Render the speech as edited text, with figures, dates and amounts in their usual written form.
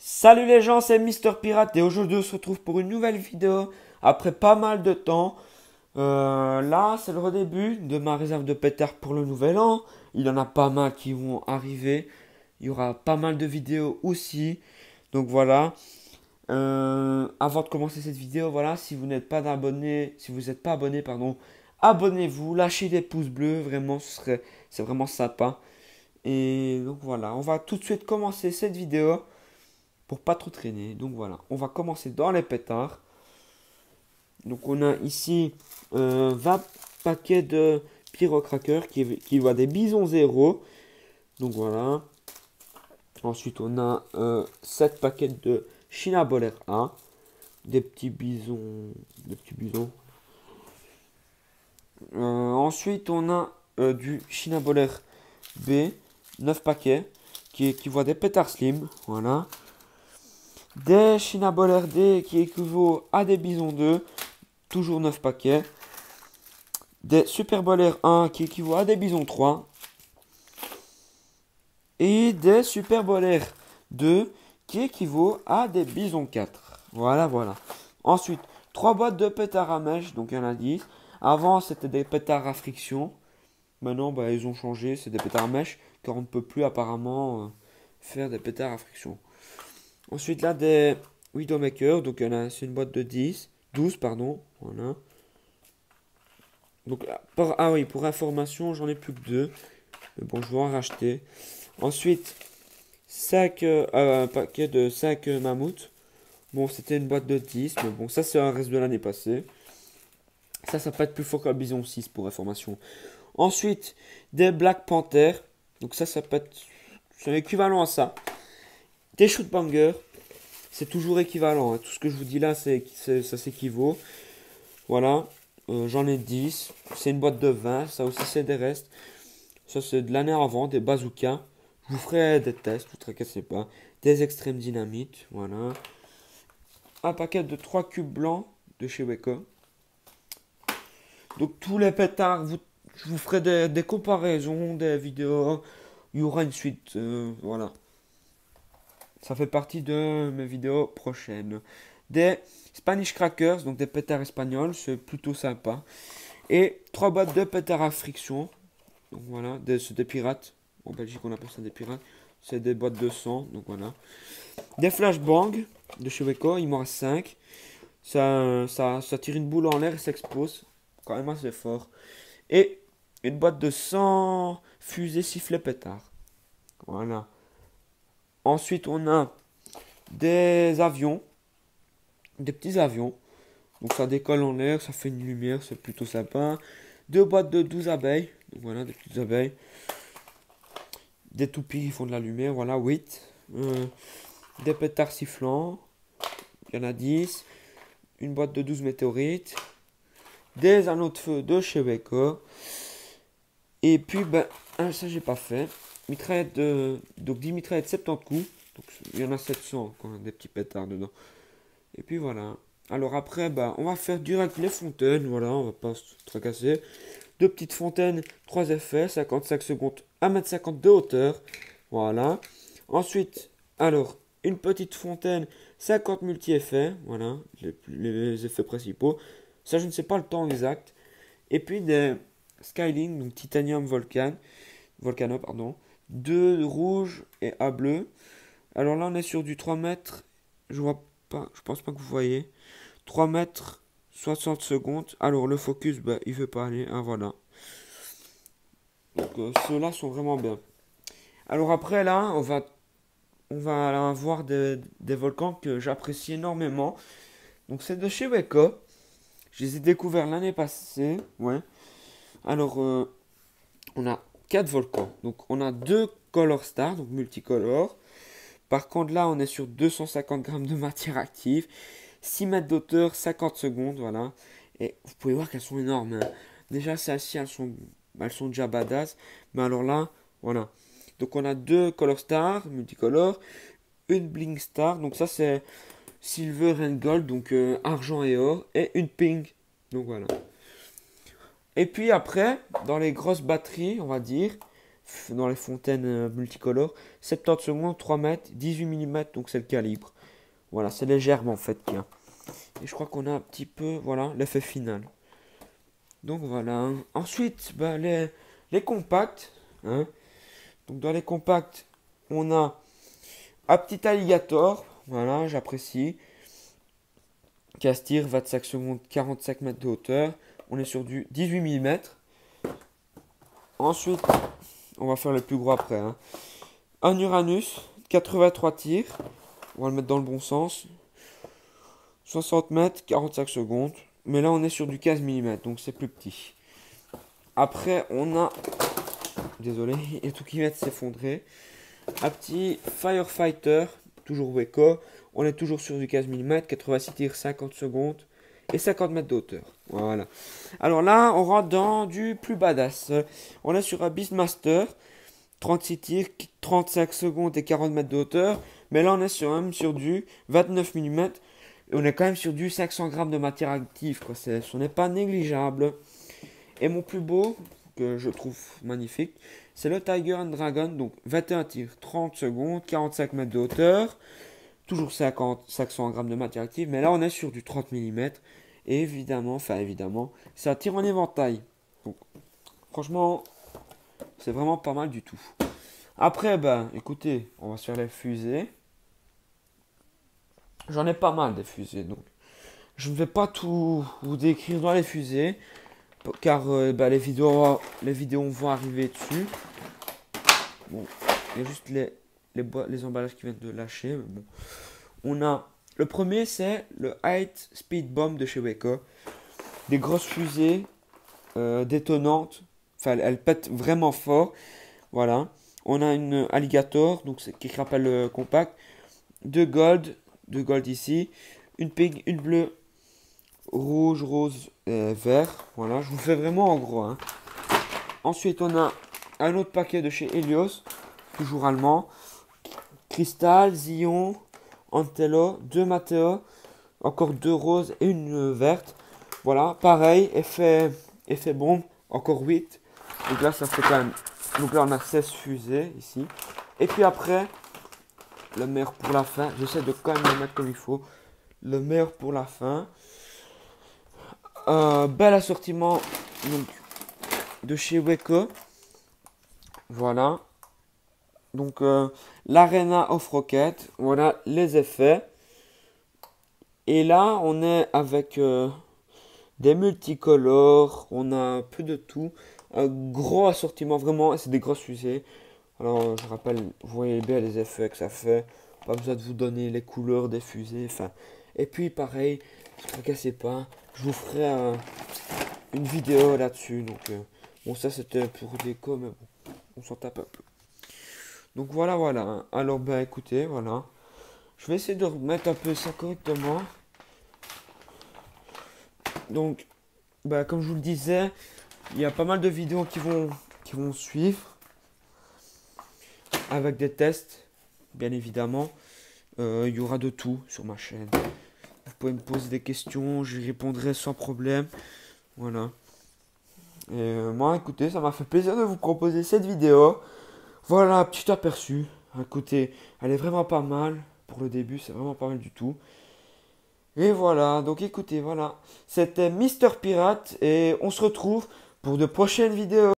Salut les gens, c'est Mister Pirate et aujourd'hui on se retrouve pour une nouvelle vidéo après pas mal de temps. Là, c'est le début de ma réserve de pétards pour le nouvel an. Il y en a pas mal qui vont arriver. Il y aura pas mal de vidéos aussi. Donc voilà. Avant de commencer cette vidéo, voilà, si vous n'êtes pas abonné, si vous n'êtes pas abonné, pardon, abonnez-vous, lâchez des pouces bleus, vraiment, c'est vraiment sympa. Et donc voilà, on va tout de suite commencer cette vidéo pour pas trop traîner. Donc voilà, on va commencer dans les pétards. Donc on a ici 20 paquets de pyrocracker qui va des bisons zéro. Donc voilà. Ensuite on a 7 paquets de Chinaboler A. Des petits bisons. Des petits bisons. Ensuite on a du Chinaboler B. 9 paquets qui équivaut à des pétards slim. Voilà. Des Chinaboler D qui équivaut à des bisons 2. Toujours 9 paquets. Des Super Bowler 1 qui équivaut à des bisons 3. Et des Super Bowler 2 qui équivaut à des bisons 4. Voilà, voilà. Ensuite, 3 boîtes de pétards à mèche, donc il y en a 10. Avant, c'était des pétards à friction. Maintenant, bah, ils ont changé, c'est des pétards à mèche, car on ne peut plus apparemment faire des pétards à friction. Ensuite, là, des Widowmaker, donc c'est une boîte de 12, pardon. Voilà. Donc, ah oui, pour information, j'en ai plus que 2. Mais bon, je vais en racheter. Ensuite, un paquet de 5 mammouths. Bon, c'était une boîte de 10, mais bon, ça c'est un reste de l'année passée. Ça peut être plus fort qu'un bison 6 pour information. Ensuite, des Black Panther. Donc ça peut être... C'est équivalent à ça. Des Shoot Bangers. C'est toujours équivalent, hein. Tout ce que je vous dis là, ça s'équivaut. Voilà. J'en ai 10. C'est une boîte de 20. Ça aussi, c'est des restes. Ça, c'est de l'année avant. Des bazookas. Je vous ferai des tests, ne vous tracassez pas. Des extrêmes dynamites. Voilà. Un paquet de 3 cubes blancs de chez Weko. Donc, tous les pétards, je vous ferai des comparaisons, des vidéos. Il y aura une suite. Voilà. Ça fait partie de mes vidéos prochaines. Des Spanish Crackers, donc des pétards espagnols, c'est plutôt sympa. Et 3 boîtes de pétards à friction. Donc voilà, c'est des pirates. En Belgique, on appelle ça des pirates. C'est des boîtes de sang, donc voilà. Des flashbangs de chez Weko, il m'en reste 5. Ça tire une boule en l'air et s'explose. Quand même assez fort. Et une boîte de 100 fusées sifflet pétards. Voilà. Ensuite, on a des avions. Des petits avions. Donc ça décolle en l'air, ça fait une lumière, c'est plutôt sympa. 2 boîtes de 12 abeilles. Donc voilà, des petites abeilles. Des toupies qui font de la lumière, voilà, 8. Des pétards sifflants. Il y en a 10. Une boîte de 12 météorites. Des anneaux de feu de chez Weko. Et puis, ben, ça j'ai pas fait. Mitraillette donc 10 mitraillettes 70 coups. Donc il y en a 700, quoi, des petits pétards dedans. Et puis voilà. Alors après, bah, on va faire direct les fontaines. Voilà, on va pas se tracasser. 2 petites fontaines, 3 effets, 55 secondes, 1,50 m de hauteur. Voilà. Ensuite, alors, une petite fontaine, 50 multi-effets. Voilà, les effets principaux. Ça, je ne sais pas le temps exact. Et puis des Skyling, donc Titanium Volcano, pardon. 2 rouges et A bleu. Alors là, on est sur du 3 mètres. Je vois pas, je pense pas que vous voyez. 3 mètres, 60 secondes. Alors le focus, bah, il veut pas aller. Ah, voilà. Donc ceux-là sont vraiment bien. Alors après là, on va avoir des volcans que j'apprécie énormément. Donc c'est de chez Weko. Je les ai découverts l'année passée. Ouais. Alors on a 4 volcans. Donc on a 2 Color Star, donc multicolores. Par contre là, on est sur 250 grammes de matière active. 6 mètres d'auteur, 50 secondes, voilà. Et vous pouvez voir qu'elles sont énormes, hein. Déjà, celles-ci, elles sont déjà badass. Mais alors là, voilà. Donc on a 2 Color Star, multicolores. Une Bling Star, donc ça c'est Silver and Gold, donc argent et or. Et une Pink, donc voilà. Et puis après, dans les grosses batteries, on va dire, dans les fontaines multicolores. 70 secondes, 3 mètres, 18 mm, donc c'est le calibre. Voilà, c'est les gerbes en fait qu'il y a. Et je crois qu'on a un petit peu, voilà, l'effet final. Donc voilà. Ensuite, bah, les compacts. Hein. Donc dans les compacts, on a un petit alligator. Voilà, j'apprécie. Castir, 25 secondes, 45 mètres de hauteur. On est sur du 18 mm. Ensuite, on va faire le plus gros après. Hein. Un Uranus, 83 tirs. On va le mettre dans le bon sens. 60 mètres, 45 secondes. Mais là, on est sur du 15 mm, donc c'est plus petit. Après, on a... Désolé, il y a tout qui vient de s'effondrer. Un petit Firefighter, toujours Weco. On est toujours sur du 15 mm, 86 tirs, 50 secondes. Et 50 mètres de hauteur. Voilà. Alors là, on rentre dans du plus badass. On est sur un Beastmaster. 36 tirs, 35 secondes et 40 mètres de hauteur. Mais là, on est sur du 29 mm. Et on est quand même sur du 500 grammes de matière active. Quoi. Ce n'est pas négligeable. Et mon plus beau, que je trouve magnifique, c'est le Tiger and Dragon. Donc 21 tirs, 30 secondes, 45 mètres de hauteur. Toujours 500 grammes de matière active. Mais là, on est sur du 30 mm. Et évidemment, c'est un tir en éventail. Donc, franchement, c'est vraiment pas mal du tout. Après, ben, écoutez, on va se faire les fusées. J'en ai pas mal des fusées, donc je ne vais pas tout vous décrire dans les fusées, car ben, les vidéos vont arriver dessus. Bon, il y a juste les emballages qui viennent de lâcher. Mais bon. On a le premier, c'est le Height Speed Bomb de chez Weco. Des grosses fusées détonnantes. Enfin, elles pètent vraiment fort. Voilà. On a une Alligator, donc qui rappelle le compact. Deux Gold ici. Une Pink, une bleue, rouge, rose, vert. Voilà, je vous fais vraiment en gros. Hein. Ensuite, on a un autre paquet de chez Helios, toujours allemand. Crystal, Zion, Antello, deux Matteo, encore deux roses et une verte. Voilà, pareil, effet bombe, encore 8. Donc là, ça fait quand même. Donc là, on a 16 fusées ici. Et puis après, le meilleur pour la fin. J'essaie de quand même le mettre comme il faut. Le meilleur pour la fin. Bel assortiment donc, de chez Weco. Voilà. Donc l'Arena of Rocket. Voilà les effets. Et là, on est avec des multicolores. On a un peu de tout. Un gros assortiment vraiment. C'est des grosses fusées. Alors je rappelle, vous voyez bien les effets que ça fait. Pas besoin de vous donner les couleurs des fusées. Enfin. Et puis pareil, ne tracassez pas. Je vous ferai une vidéo là-dessus. Donc bon, ça c'était pour déco, mais bon, on s'en tape un peu. Donc voilà. Alors ben écoutez, voilà. Je vais essayer de remettre un peu ça correctement. Donc, ben, comme je vous le disais, il y a pas mal de vidéos qui vont suivre. Avec des tests, bien évidemment. Il y aura de tout sur ma chaîne. Vous pouvez me poser des questions, j'y répondrai sans problème. Voilà. Et moi, écoutez, ça m'a fait plaisir de vous proposer cette vidéo. Voilà, petit aperçu. Écoutez, elle est vraiment pas mal. Pour le début, c'est vraiment pas mal du tout. Et voilà, donc écoutez, voilà. C'était Mister Pirate et on se retrouve pour de prochaines vidéos.